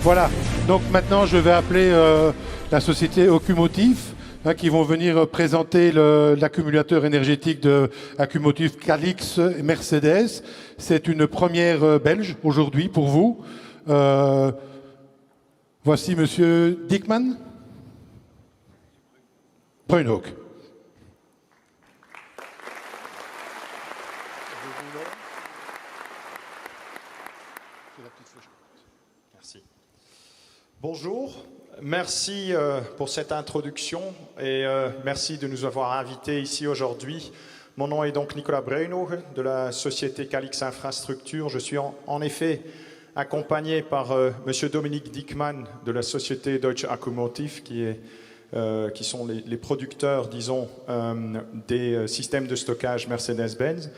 Voilà, donc maintenant je vais appeler la société Ocumotif qui vont venir présenter l'accumulateur énergétique de Ocumotif Calix Mercedes. C'est une première belge aujourd'hui pour vous. Voici Monsieur Dickman. Bruinhoek. Merci. Bonjour, merci pour cette introduction et merci de nous avoir invités ici aujourd'hui. Mon nom est donc Nicolas Bruinhoek de la société Calix Infrastructure. Je suis en effet accompagné par Monsieur Dominique Dickman de la société Deutsche Akkumotiv qui sont les producteurs, disons, des systèmes de stockage Mercedes-Benz.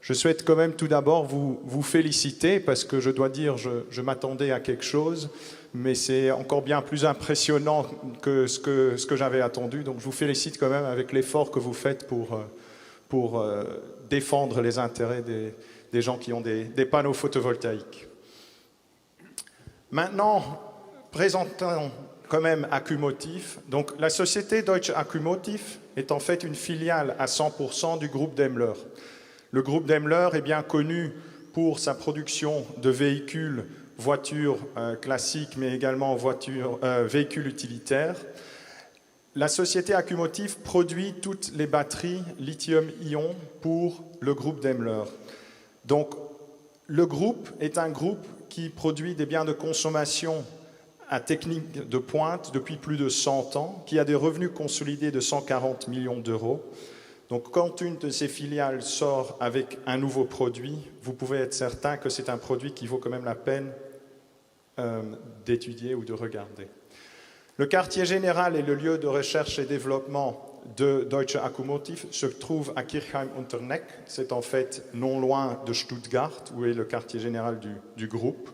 Je souhaite quand même tout d'abord vous féliciter parce que je dois dire, je m'attendais à quelque chose, mais c'est encore bien plus impressionnant que ce que j'avais attendu. Donc je vous félicite quand même avec l'effort que vous faites pour défendre les intérêts des gens qui ont des panneaux photovoltaïques. Maintenant, présentons quand même Akkumotiv. Donc la société Deutsche Akkumotiv est en fait une filiale à 100% du groupe Daimler. Le groupe Daimler est bien connu pour sa production de véhicules, voitures classiques, mais également véhicules utilitaires. La société Akkumotiv produit toutes les batteries lithium-ion pour le groupe Daimler. Donc, le groupe est un groupe qui produit des biens de consommation à technique de pointe depuis plus de 100 ans, qui a des revenus consolidés de 140 millions d'euros. Donc, quand une de ces filiales sort avec un nouveau produit, vous pouvez être certain que c'est un produit qui vaut quand même la peine d'étudier ou de regarder. Le quartier général et le lieu de recherche et développement de Deutsche Akkumotiv se trouve à Kirchheim-Unterneck. C'est en fait non loin de Stuttgart, où est le quartier général du groupe.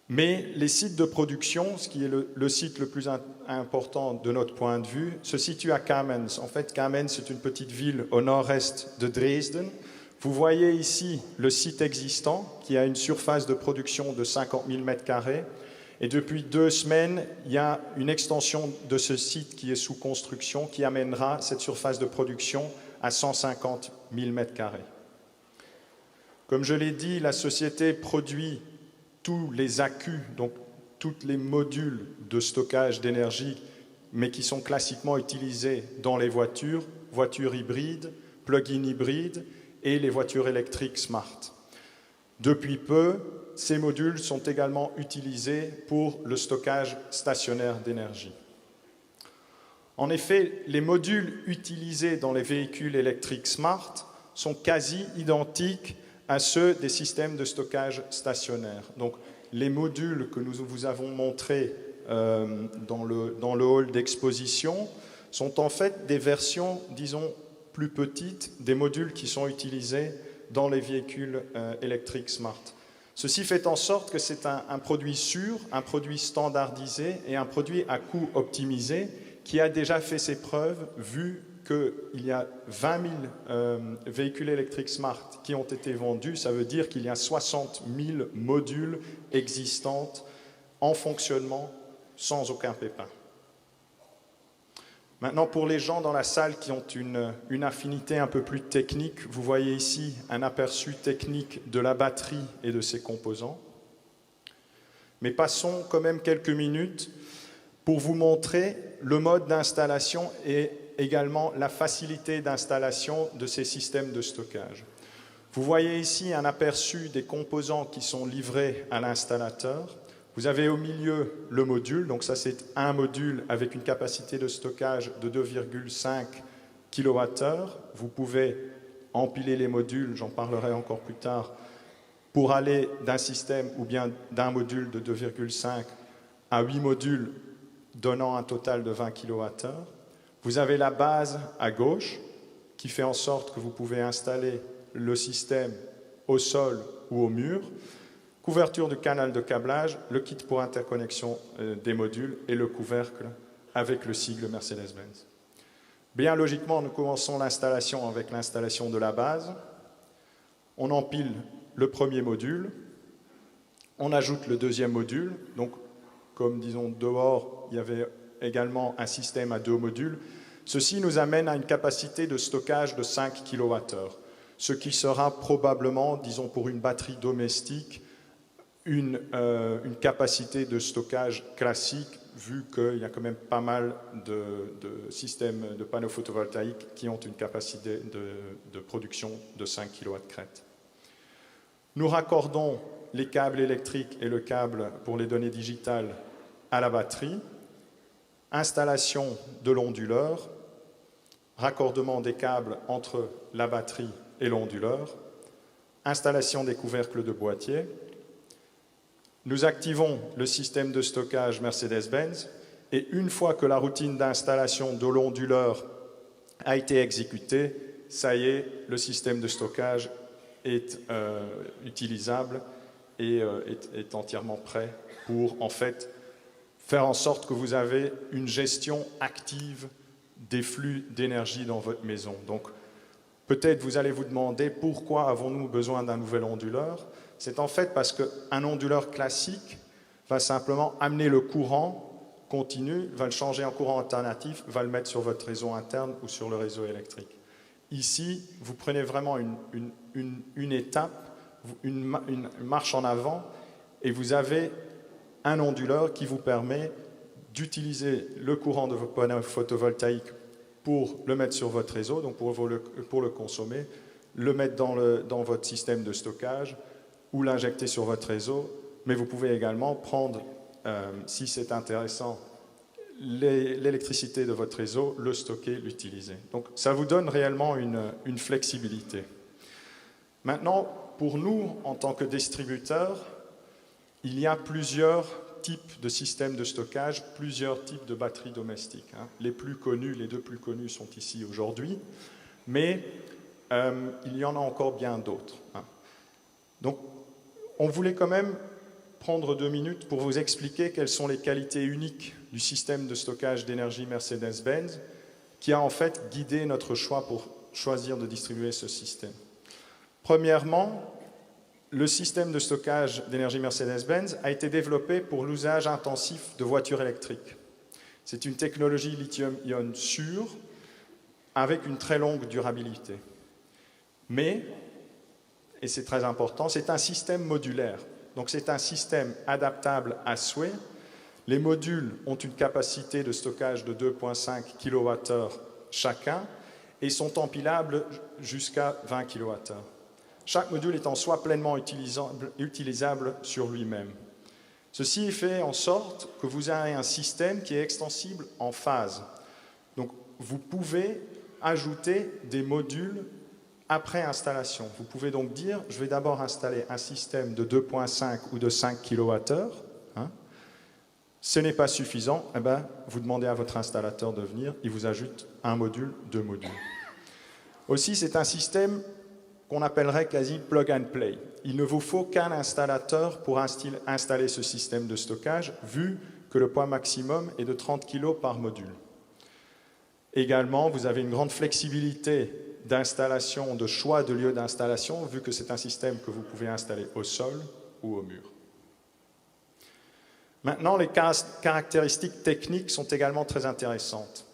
Mais les sites de production, ce qui est le site le plus important de notre point de vue, se situent à Kamenz. En fait, Kamenz, c'est une petite ville au nord-est de Dresden. Vous voyez ici le site existant, qui a une surface de production de 50 000 m². Et depuis 2 semaines, il y a une extension de ce site qui est sous construction, qui amènera cette surface de production à 150 000 m². Comme je l'ai dit, la société produit tous les accus, donc tous les modules de stockage d'énergie, mais qui sont classiquement utilisés dans les voitures hybrides, plug-in hybrides et les voitures électriques smart. Depuis peu, ces modules sont également utilisés pour le stockage stationnaire d'énergie. En effet, les modules utilisés dans les véhicules électriques smart sont quasi identiques à ceux des systèmes de stockage stationnaire. Donc, les modules que nous vous avons montrés dans le hall d'exposition sont en fait des versions, disons, plus petites des modules qui sont utilisés dans les véhicules électriques smart. Ceci fait en sorte que c'est un produit sûr, un produit standardisé et un produit à coût optimisé qui a déjà fait ses preuves vu qu'il y a 20 000 véhicules électriques smart qui ont été vendus. Ça veut dire qu'il y a 60 000 modules existants en fonctionnement sans aucun pépin. Maintenant, pour les gens dans la salle qui ont une affinité un peu plus technique, vous voyez ici un aperçu technique de la batterie et de ses composants. Mais passons quand même quelques minutes pour vous montrer le mode d'installation et également la facilité d'installation de ces systèmes de stockage. Vous voyez ici un aperçu des composants qui sont livrés à l'installateur. Vous avez au milieu le module, donc ça c'est un module avec une capacité de stockage de 2,5 kWh. Vous pouvez empiler les modules, j'en parlerai encore plus tard, pour aller d'un système ou bien d'un module de 2,5 à 8 modules donnant un total de 20 kWh. Vous avez la base à gauche qui fait en sorte que vous pouvez installer le système au sol ou au mur, couverture du canal de câblage, le kit pour interconnexion des modules et le couvercle avec le sigle Mercedes-Benz. Bien logiquement, nous commençons l'installation avec l'installation de la base. On empile le premier module, On ajoute le deuxième module. Donc, comme disons dehors, il y avait également un système à 2 modules. Ceci nous amène à une capacité de stockage de 5 kWh, ce qui sera probablement, disons pour une batterie domestique, une capacité de stockage classique, vu qu'il y a quand même pas mal de systèmes de panneaux photovoltaïques qui ont une capacité de production de 5 kW crête. Nous raccordons les câbles électriques et le câble pour les données digitales à la batterie, installation de l'onduleur, raccordement des câbles entre la batterie et l'onduleur, installation des couvercles de boîtier. Nous activons le système de stockage Mercedes-Benz et une fois que la routine d'installation de l'onduleur a été exécutée, ça y est, le système de stockage est utilisable et est entièrement prêt pour en fait faire en sorte que vous avez une gestion active des flux d'énergie dans votre maison. Donc peut-être vous allez vous demander pourquoi avons-nous besoin d'un nouvel onduleur? C'est en fait parce qu'un onduleur classique va simplement amener le courant continu, va le changer en courant alternatif, va le mettre sur votre réseau interne ou sur le réseau électrique. Ici, vous prenez vraiment une étape, une marche en avant, et vous avez un onduleur qui vous permet d'utiliser le courant de vos panneaux photovoltaïques pour le mettre sur votre réseau, donc pour le consommer, le mettre dans votre système de stockage, ou l'injecter sur votre réseau, mais vous pouvez également prendre, si c'est intéressant, l'électricité de votre réseau, le stocker, l'utiliser. Donc ça vous donne réellement une flexibilité. Maintenant, pour nous, en tant que distributeurs, il y a plusieurs types de systèmes de stockage, plusieurs types de batteries domestiques. Les plus connus, les 2 plus connus sont ici aujourd'hui, mais il y en a encore bien d'autres. Donc, on voulait quand même prendre 2 minutes pour vous expliquer quelles sont les qualités uniques du système de stockage d'énergie Mercedes-Benz qui a en fait guidé notre choix pour choisir de distribuer ce système. Premièrement, le système de stockage d'énergie Mercedes-Benz a été développé pour l'usage intensif de voitures électriques. C'est une technologie lithium-ion sûre avec une très longue durabilité. Mais, et c'est très important, c'est un système modulaire. Donc c'est un système adaptable à souhait. Les modules ont une capacité de stockage de 2,5 kWh chacun et sont empilables jusqu'à 20 kWh. Chaque module est en soi pleinement utilisable sur lui-même. Ceci fait en sorte que vous avez un système qui est extensible en phase. Donc vous pouvez ajouter des modules après installation. Vous pouvez donc dire, je vais d'abord installer un système de 2,5 ou de 5 kWh. Ce n'est pas suffisant, eh bien, vous demandez à votre installateur de venir, il vous ajoute un module, 2 modules. Aussi, c'est un système qu'on appellerait quasi plug and play. Il ne vous faut qu'un installateur pour installer ce système de stockage, vu que le poids maximum est de 30 kg par module. Également, vous avez une grande flexibilité d'installation, de choix de lieu d'installation, vu que c'est un système que vous pouvez installer au sol ou au mur. Maintenant, les caractéristiques techniques sont également très intéressantes.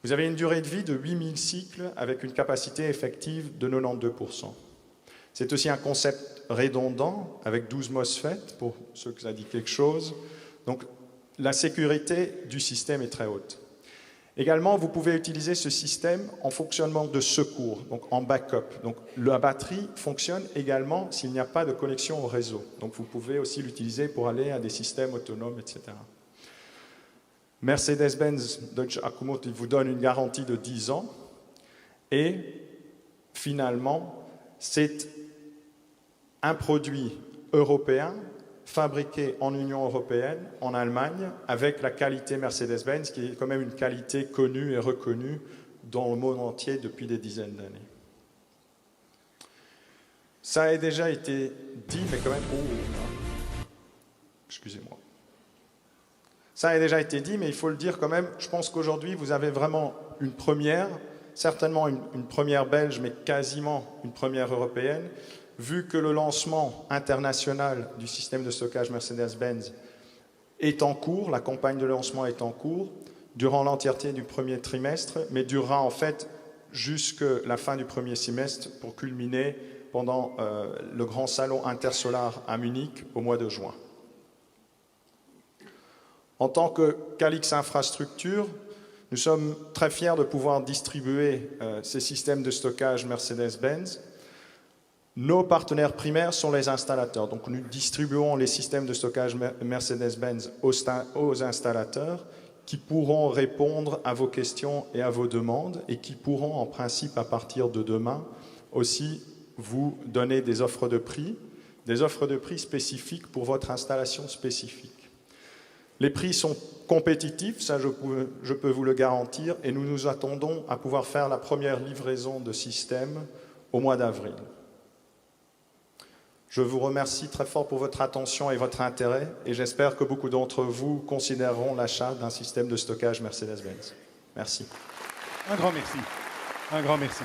Vous avez une durée de vie de 8000 cycles avec une capacité effective de 92%. C'est aussi un concept redondant avec 12 MOSFET, pour ceux que ça dit quelque chose. Donc, la sécurité du système est très haute. Également, vous pouvez utiliser ce système en fonctionnement de secours, donc en backup. Donc, la batterie fonctionne également s'il n'y a pas de connexion au réseau. Donc, vous pouvez aussi l'utiliser pour aller à des systèmes autonomes, etc. Mercedes-Benz Deutsche Akkumotive vous donne une garantie de 10 ans. Et finalement, c'est un produit européen fabriqué en Union européenne, en Allemagne, avec la qualité Mercedes-Benz, qui est quand même une qualité connue et reconnue dans le monde entier depuis des dizaines d'années. Ça a déjà été dit, mais quand même... excusez-moi. Ça a déjà été dit, mais il faut le dire quand même. Je pense qu'aujourd'hui, vous avez vraiment une première, certainement une première belge, mais quasiment une première européenne, vu que le lancement international du système de stockage Mercedes-Benz est en cours, la campagne de lancement est en cours, durant l'entièreté du premier trimestre, mais durera en fait jusqu'à la fin du premier semestre pour culminer pendant le grand salon Intersolar à Munich au mois de juin. En tant que Calix Infrastructure, nous sommes très fiers de pouvoir distribuer ces systèmes de stockage Mercedes-Benz. Nos partenaires primaires sont les installateurs. Donc nous distribuons les systèmes de stockage Mercedes-Benz aux installateurs qui pourront répondre à vos questions et à vos demandes et qui pourront en principe à partir de demain aussi vous donner des offres de prix spécifiques pour votre installation spécifique. Les prix sont compétitifs, ça je peux vous le garantir, et nous nous attendons à pouvoir faire la première livraison de systèmes au mois d'avril. Je vous remercie très fort pour votre attention et votre intérêt, et j'espère que beaucoup d'entre vous considéreront l'achat d'un système de stockage Mercedes-Benz. Merci. Un grand merci. Un grand merci.